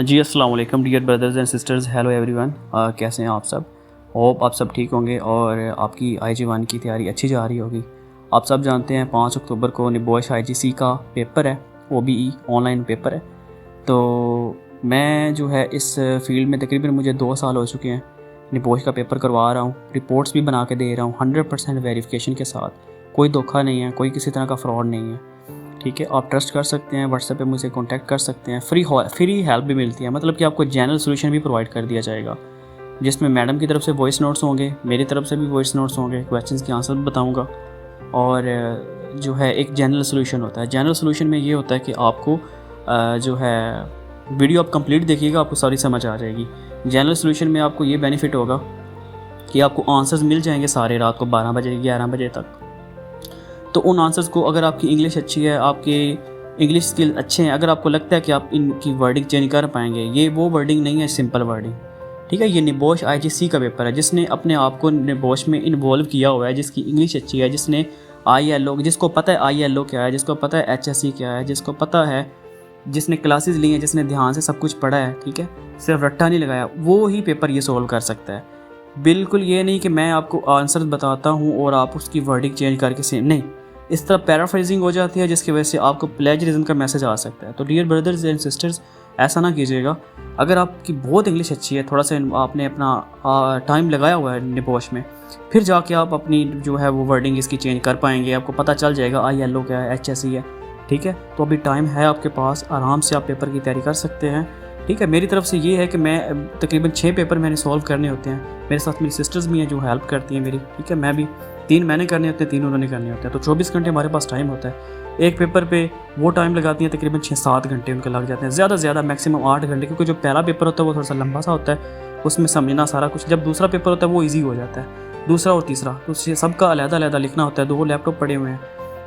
जी अस्सलाम वालेकुम dear brothers and sisters, hello everyone. कैसे हैं आप सब? होप आप सब ठीक होंगे और आपकी IG1 की तैयारी अच्छी जा रही होगी। आप सब जानते हैं 5 अक्टूबर को निबोश IGC का पेपर है, OBE ऑनलाइन पेपर है। तो मैं जो है इस फील्ड में तकरीबन मुझे 2 साल हो चुके हैं। निबोश का पेपर करवा रहा हूँ, रिपोर्ट्स भी बना के दे रहा हूँ 100% वेरिफिकेशन के साथ। कोई धोखा नहीं है, कोई किसी तरह का फ्रॉड नहीं है। ठीक है, आप ट्रस्ट कर सकते हैं, व्हाट्सएप पे मुझे कांटेक्ट कर सकते हैं। फ्री हेल्प भी मिलती है, मतलब कि आपको जनरल सोल्यूशन भी प्रोवाइड कर दिया जाएगा, जिसमें मैडम की तरफ से वॉइस नोट्स होंगे, मेरी तरफ से भी वॉइस नोट्स होंगे, क्वेश्चंस के आंसर भी बताऊंगा। और जो है एक जनरल सोल्यूशन होता है। जनरल सोल्यूशन में ये होता है कि आपको जो है वीडियो आप कंप्लीट देखिएगा, आपको सारी समझ आ जाएगी। जनरल सोल्यूशन में आपको ये बेनिफिट होगा कि आपको आंसर्स मिल जाएंगे सारे रात को 12 बजे 11 बजे तक। तो उन आंसर्स को, अगर आपकी इंग्लिश अच्छी है, आपके इंग्लिश स्किल अच्छे हैं, अगर आपको लगता है कि आप इनकी वर्डिंग चेंज कर पाएंगे, ये वो वर्डिंग नहीं है, सिंपल वर्डिंग। ठीक है, ये निबोश IGC का पेपर है। जिसने अपने आप को निबोश में इन्वॉल्व किया हुआ है, जिसकी इंग्लिश अच्छी है, जिसने ILO, जिसको पता है ILO क्या है, जिसको पता है HSE क्या है, जिसको पता है, जिसने क्लासेस ली हैं, जिसने ध्यान से सब कुछ पढ़ा है, ठीक है, सिर्फ रट्टा नहीं लगाया, वो ही पेपर ये सोल्व कर सकता है। बिल्कुल ये नहीं कि मैं आपको आंसर बताता हूँ और आप उसकी वर्डिंग चेंज करके सेम नहीं, इस तरह पैराफ्रेजिंग हो जाती है, जिसकी वजह से आपको प्लेजरिज्म का मैसेज आ सकता है। तो डियर ब्रदर्स एंड सिस्टर्स, ऐसा ना कीजिएगा। अगर आपकी बहुत इंग्लिश अच्छी है, थोड़ा सा आपने अपना टाइम लगाया हुआ है निबोश में, फिर जाके आप अपनी जो है वो वर्डिंग इसकी चेंज कर पाएंगे, आपको पता चल जाएगा ILO क्या है, HSE है। ठीक है, तो अभी टाइम है आपके पास, आराम से आप पेपर की तैयारी कर सकते हैं। ठीक है, मेरी तरफ से ये है कि मैं तकरीबन 6 पेपर मैंने सॉल्व करने होते हैं। मेरे साथ मेरी सिस्टर्स भी हैं जो हेल्प करती हैं मेरी। ठीक है, मैं भी 3 मैंने करने होते हैं, 3 उन्होंने करने होते हैं। तो 24 घंटे हमारे पास टाइम होता है। एक पेपर पे वो टाइम लगाती हैं, तकरीबन 6-7 घंटे उनके लग जाते हैं, ज़्यादा से ज़्यादा मैक्सिमम 8 घंटे, क्योंकि जो पहला पेपर होता है वो थोड़ा सा लंबा सा होता है, उसमें समझना सारा कुछ। जब दूसरा पेपर होता है वो ईजी हो जाता है, दूसरा और तीसरा, तो सबका अलग-अलग लिखना होता है। 2 लैपटॉप पड़े हुए हैं,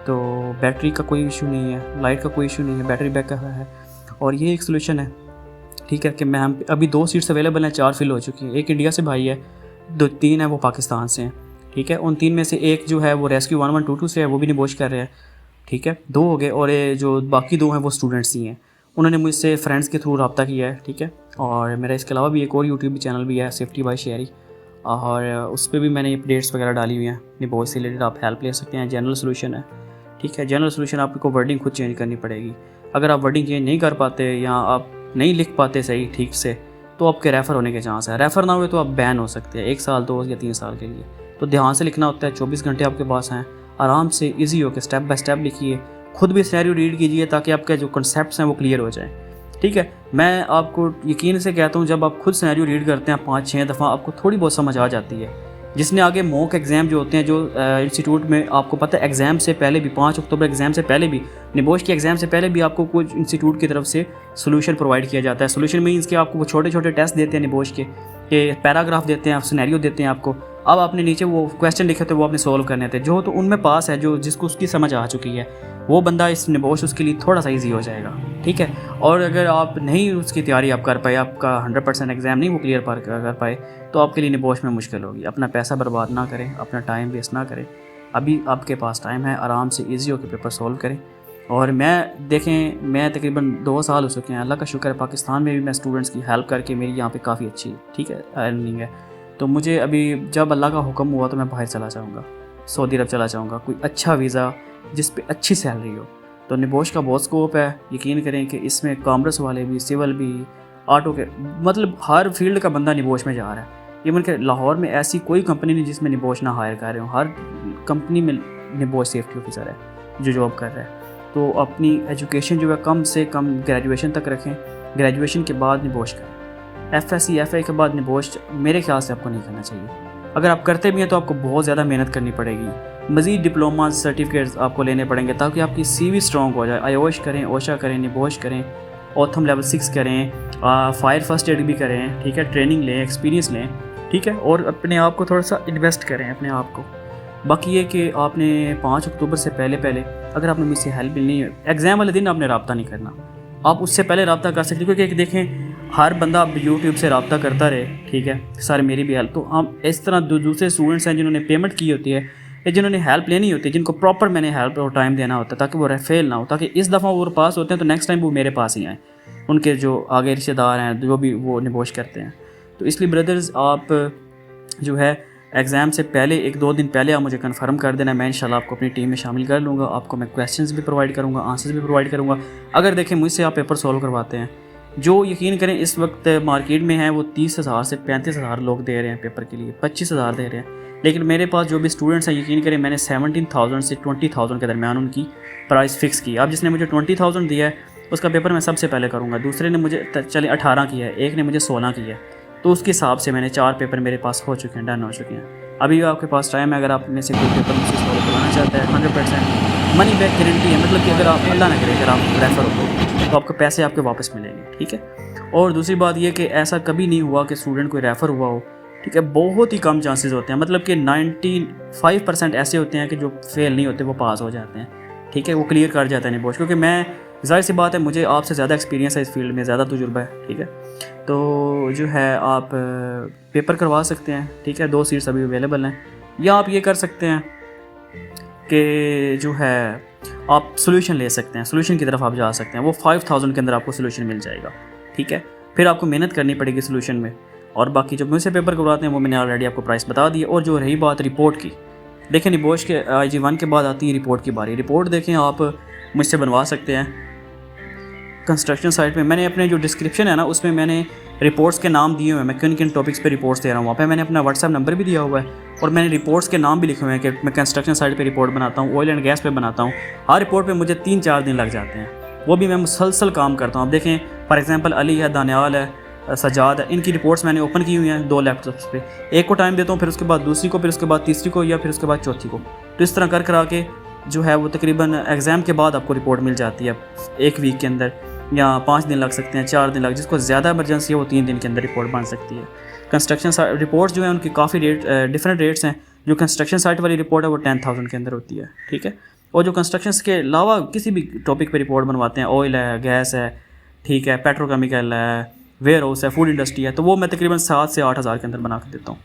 तो बैटरी का कोई इशू नहीं है, लाइट का कोई इशू नहीं है, बैटरी बैकअप है। और ये एक सोल्यूशन है, ठीक है, कि मैं अभी 2 सीट्स अवेलेबल हैं, 4 फिल हो चुकी हैं। एक इंडिया से भाई है, 3 है वो पाकिस्तान से हैं। ठीक है, उन 3 में से एक जो है वो रेस्क्यू 1122 से है, वो भी निबोश कर रहे हैं। ठीक है, 2 हो गए, और ये जो बाकी 2 हैं वो स्टूडेंट्स ही हैं। उन्होंने मुझसे फ्रेंड्स के थ्रू रब्ता किया है। ठीक है, और मेरा इसके अलावा भी एक और यूट्यूब चैनल भी है, सेफ्टी बाय शेरी, और उस पर भी मैंने अपडेट्स वगैरह डाली हुई हैं निबोश से रिलेटेड, आप हेल्प ले सकते हैं। जनरल सोल्यूशन है। ठीक है, जनरल सोल्यूशन आपको वर्डिंग खुद चेंज करनी पड़ेगी। अगर आप वर्डिंग चेंज नहीं कर पाते या आप नहीं लिख पाते सही ठीक से, तो आपके रेफ़र होने के चांस है। रेफ़र ना हुए तो आप बैन हो सकते हैं 1 साल 2 या 3 साल के लिए। तो ध्यान से लिखना होता है, 24 घंटे आपके पास हैं, आराम से ईजी होकर स्टेप बाय स्टेप लिखिए। खुद भी सिनेरियो रीड कीजिए ताकि आपके जो कॉन्सेप्ट्स हैं वो क्लियर हो जाएँ। ठीक है, मैं आपको यकीन से कहता हूँ, जब आप खुद सिनेरियो रीड करते हैं 5-6 दफ़ा, आपको थोड़ी बहुत समझ आ जाती है। जिसने आगे मॉक एग्ज़ाम जो होते हैं, जो इंस्टीट्यूट में आपको पता है एग्ज़ाम से पहले भी, 5 अक्टूबर एग्ज़ाम से पहले भी, निबोश के एग्ज़ाम से पहले भी आपको कुछ इंस्टीट्यूट की तरफ से सोल्यूशन प्रोवाइड किया जाता है। सोल्यूशन मीन्स कि आपको छोटे छोटे टेस्ट देते हैं निबोश के पैराग्राफ देते हैं, सिनेरियो देते हैं आपको। अब आपने नीचे वो क्वेश्चन लिखे थे, वो आपने सोल्व करने थे। जो तो उनमें पास है, जो जिसको उसकी समझ आ चुकी है, वो बंदा इस निबोश उसके लिए थोड़ा सा ईजी हो जाएगा। ठीक है, और अगर आप नहीं उसकी तैयारी आप कर पाए, आपका 100% एग्ज़ाम नहीं वो क्लियर कर पाए, तो आपके लिए निबोश में मुश्किल होगी। अपना पैसा बर्बाद ना करें, अपना टाइम वेस्ट ना करें। अभी आपके पास टाइम है, आराम से ईजी होकर पेपर सोल्व करें। और मैं तकरीबन 2 साल हो चुके हैं, अल्लाह का शुक्र है, पाकिस्तान में भी मैं स्टूडेंट्स की हेल्प करके मेरी यहाँ पे काफ़ी अच्छी, ठीक है, अर्निंग है। तो मुझे अभी जब अल्लाह का हुक्म हुआ तो मैं बाहर चला जाऊँगा, सऊदी अरब चला जाऊँगा, कोई अच्छा वीज़ा जिस पे अच्छी सैलरी हो। तो निबोश का बहुत स्कोप है, यकीन करें कि इसमें कॉमर्स वाले भी, सिविल भी, ऑटो के, मतलब हर फील्ड का बंदा निबोश में जा रहा है। इवन के लाहौर में ऐसी कोई कंपनी नहीं जिसमें निबोश ना हायर कर रहे हो, हर कंपनी में निबोश सेफ्टी ऑफिसर है जो जॉब कर रहा है। तो अपनी एजुकेशन जो है कम से कम ग्रेजुएशन तक रखें, ग्रेजुएशन के बाद निबोश करें। FSC FA के बाद निबोश मेरे ख्याल से आपको नहीं करना चाहिए। अगर आप करते भी हैं तो आपको बहुत ज़्यादा मेहनत करनी पड़ेगी, मज़ीद डिप्लोमा सर्टिफिकेट्स आपको लेने पड़ेंगे ताकि आपकी CV स्ट्रॉन्ग हो जाए। आयोश करें, ओशा करें, निबोश करें, ऑथम लेवल 6 करें, फायर फर्स्ट एड भी करें। ठीक है, ट्रेनिंग लें, एक्सपीरियंस लें। ठीक है, और अपने आप को थोड़ा सा इन्वेस्ट करें अपने आप को। बाकी ये कि आपने 5 अक्टूबर से पहले अगर आपने मुझसे हेल्प मिलनी है, एग्ज़ाम वाले दिन आपने रब्ता नहीं करना, आप उससे पहले रब्ता कर सकते, क्योंकि देखें हर बंदा यूट्यूब से रब्ता करता रहे। ठीक है सर, मेरी भी हेल्प, तो हम इस तरह दूसरे स्टूडेंट्स हैं जिन्होंने पेमेंट की होती है या जिन्होंने हेल्प लेनी होती है, जिनको प्रॉपर मैंने हेल्प और टाइम देना होता है ताकि वो फेल ना हो, ताकि इस दफ़ा वो पास होते हैं तो नेक्स्ट टाइम वो मेरे पास ही आएँ। उनके जो आगे रिश्तेदार हैं जो भी वो निबोश करते हैं। तो इसलिए ब्रदर्स आप जो है एग्ज़ाम से पहले 1-2 दिन पहले आप मुझे कंफर्म कर देना, मैं इंशाल्लाह आपको अपनी टीम में शामिल कर लूँगा। आपको मैं क्वेश्चंस भी प्रोवाइड करूँगा, आंसर्स भी प्रोवाइड करूँगा। अगर देखें मुझसे आप पेपर सॉल्व करवाते हैं, जो यकीन करें इस वक्त मार्केट में है वो 30,000 से 35,000 लोग दे रहे हैं पेपर के लिए, 25,000 दे रहे हैं। लेकिन मेरे पास जो भी स्टूडेंट्स हैं, यकीन करें मैंने 17,000 से 20,000 के दरमियान उनकी प्राइस फ़िक्स की। अब जिसने मुझे 20,000 दिया है उसका पेपर मैं सबसे पहले करूँगा, दूसरे ने मुझे चले 18 किया है, एक ने मुझे 16 किया है। तो उसके हिसाब से मैंने 4 पेपर मेरे पास हो चुके हैं, डन हो चुके हैं। अभी आपके पास टाइम है, अगर आप में से कोई पेपर मुझसे सॉल्व करवाना चाहता है 100% मनी बैक गारंटी है, मतलब कि अगर आप अल्लाह ना करे अगर आप रेफ़र हो तो आपको पैसे आपके वापस मिलेंगे, ठीक है। और दूसरी बात ये कि ऐसा कभी नहीं हुआ कि स्टूडेंट कोई रेफ़र हुआ हो, ठीक है, बहुत ही कम चांसेस होते हैं, मतलब कि 95% ऐसे होते हैं कि जो फेल नहीं होते वो पास हो जाते हैं, ठीक है, वो क्लियर कर जाता है निबोश। क्योंकि मैं ज़ाहिर सी बात है मुझे आपसे ज़्यादा एक्सपीरियंस है इस फील्ड में, ज़्यादा तजुर्बा है, ठीक है। तो जो है आप पेपर करवा सकते हैं, ठीक है, 2 सीट्स अभी अवेलेबल हैं। या आप ये कर सकते हैं कि जो है आप सोल्यूशन ले सकते हैं, सोल्यूशन की तरफ आप जा सकते हैं, वो 5,000 के अंदर आपको सोल्यूशन मिल जाएगा, ठीक है। फिर आपको मेहनत करनी पड़ेगी सोल्यूशन में। और बाकी जब मुझसे पेपर करवाते हैं वो मैंने ऑलरेडी आपको प्राइस बता दी। और जो रही बात रिपोर्ट की, देखें निबोश के IG1 के बाद आती है रिपोर्ट की बारी। रिपोर्ट देखें आप मुझसे बनवा सकते हैं कंस्ट्रक्शन साइट में। मैंने अपने जो डिस्क्रिप्शन है ना उसमें मैंने रिपोर्ट्स के नाम दिए हुए हैं, मैं किन किन टॉपिक्स पे रिपोर्ट्स दे रहा हूँ। वहाँ पे मैंने अपना व्हाट्सएप नंबर भी दिया हुआ है और मैंने रिपोर्ट्स के नाम भी लिखे हुए हैं कि मैं कंस्ट्रक्शन साइट पे रिपोर्ट बनाता हूँ, ऑयल एंड गैस पे बनाता हूँ। हर रिपोर्ट पे मुझे 3-4 दिन लग जाते हैं, वो भी मैं मुसलसल काम करता हूँ। आप देखें फॉर एग्जांपल अली है, दानियाल है, सजाद है, इनकी रिपोर्ट्स मैंने ओपन की हुई हैं 2 लैपटॉप्स पे। एक को टाइम देता हूँ, फिर उसके बाद दूसरी को, फिर उसके बाद तीसरी को, या फिर उसके बाद चौथी को। तो इस तरह कर करा के जो है वो तकरीबन एग्ज़ाम के बाद आपको रिपोर्ट मिल जाती है 1 वीक के अंदर, या 5 दिन लग सकते हैं, 4 दिन लग, जिसको ज़्यादा इमरजेंसी है वो 3 दिन के अंदर रिपोर्ट बन सकती है। कंस्ट्रक्शन रिपोर्ट्स जो है उनकी काफ़ी डिफरेंट रेट्स हैं। जो कंस्ट्रक्शन साइट वाली रिपोर्ट है वो 10,000 के अंदर होती है, ठीक है। और जो कंस्ट्रक्शन के अलावा किसी भी टॉपिक पे रिपोर्ट बनवाते हैं, ऑयल है, गैस है, ठीक है, पेट्रोकेमिकल है, वेयर हाउस है, फूड इंडस्ट्री है, तो वो मैं तकरीबन 7 से 8 हज़ार के अंदर बना के देता हूँ।